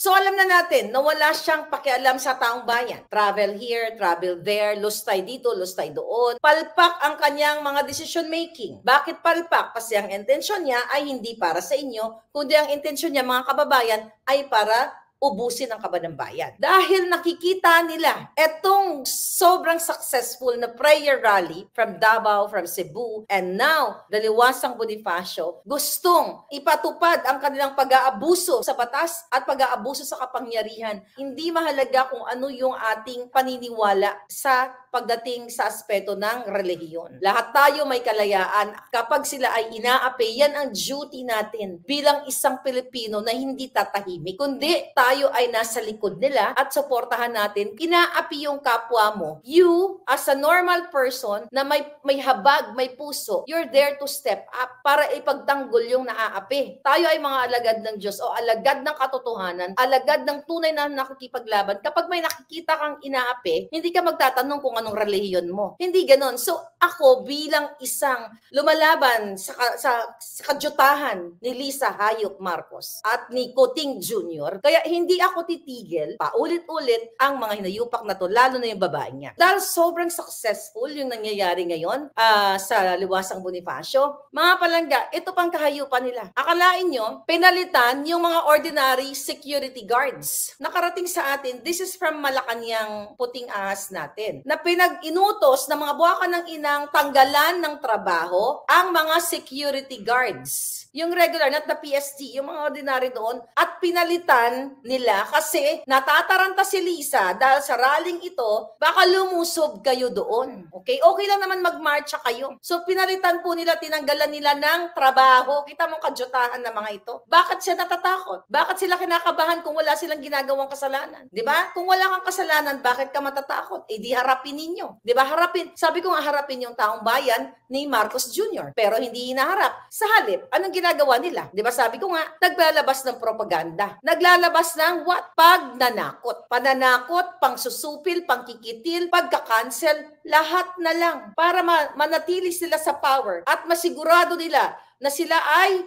So alam na natin na wala siyang pakialam sa taong bayan. Travel here, travel there, lustay dito, lustay doon. Palpak ang kanyang mga decision making. Bakit palpak? Kasi ang intensyon niya ay hindi para sa inyo, kundi ang intensyon niya, mga kababayan, ay para ubusin ang kaban ng bayan. Dahil nakikita nila etong sobrang successful na prayer rally from Davao, from Cebu, and now, Daliwasang Bonifacio, gustong ipatupad ang kanilang pag-aabuso sa batas at pag-aabuso sa kapangyarihan. Hindi mahalaga kung ano yung ating paniniwala sa pagdating sa aspeto ng relihiyon. Lahat tayo may kalayaan. Kapag sila ay inaapi, yan ang duty natin bilang isang Pilipino na hindi tatahimik. Kundi tayo ay nasa likod nila at suportahan natin. Inaapi yung kapwa mo. You, as a normal person na may habag, may puso, you're there to step up para ipagtanggol yung naaapi. Tayo ay mga alagad ng Diyos o alagad ng katotohanan, alagad ng tunay na nakikipaglaban. Kapag may nakikita kang inaapi, hindi ka magtatanong kung anong relihiyon mo. Hindi ganon. So ako bilang isang lumalaban sa kadyutahan ni Lisa Hayop Marcos at ni Coting Jr., kaya hindi ako titigil paulit-ulit ang mga hinayupak na to, lalo na yung babae niya. Dahil sobrang successful yung nangyayari ngayon sa Liwasang Bonifacio, mga palangga, ito pang kahayupan nila. Akalain nyo, pinalitan yung mga ordinary security guards. Nakarating sa atin, this is from Malacanang puting ahas natin, na pinag-inutos ng mga buwakan ng inang tanggalan ng trabaho ang mga security guards. Yung regular, not the PSD, yung mga ordinary doon, at pinalitan nila kasi natataranta si Lisa dahil sa rallying ito, baka lumusob kayo doon. Okay? Okay lang naman magmarcha kayo. So pinalitan po nila, tinanggalan nila ng trabaho. Kita mo kadyutahan na mga ito. Bakit siya natatakot? Bakit sila kinakabahan kung wala silang ginagawang kasalanan? Di ba? Kung wala kang kasalanan, bakit ka matatakot? Eh di harapin ninyo. Di ba? Harapin. Sabi ko nga harapin yung taong bayan ni Marcos Jr. Pero hindi hinaharap. Sa halip, anong ginagawa nila? Di ba? Sabi ko nga, naglalabas ng propaganda. Naglalabas ng what? Pagnanakot. Pananakot, pangsusupil, pangkikitil, pagka-cancel, lahat na lang para manatili sila sa power at masigurado nila na sila ay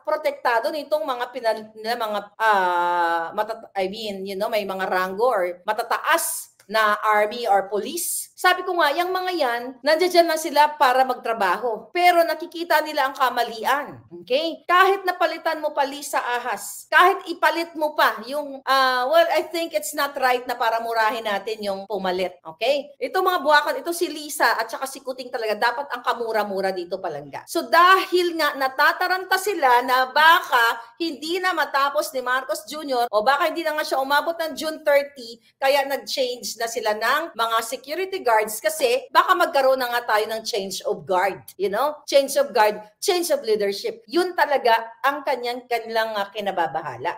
protektado nitong mga may mga rango or matataas na army or police. Sabi ko nga, yung mga yan, nandiyan lang sila para magtrabaho. Pero nakikita nila ang kamalian. Okay? Kahit napalitan mo pa Lisa Ahas, kahit ipalit mo pa yung, I think it's not right na para murahin natin yung pumalit. Okay? Ito mga buwakan, ito si Lisa at saka si Kuting talaga, dapat ang kamura-mura dito palangga. So dahil nga natataranta sila na baka hindi na matapos ni Marcos Jr. o baka hindi na nga siya umabot ng June 30, kaya nag-change na sila ng mga security guards kasi baka magkaroon na nga tayo ng change of guard. You know? Change of guard, change of leadership. Yun talaga ang kanilang kinababahala.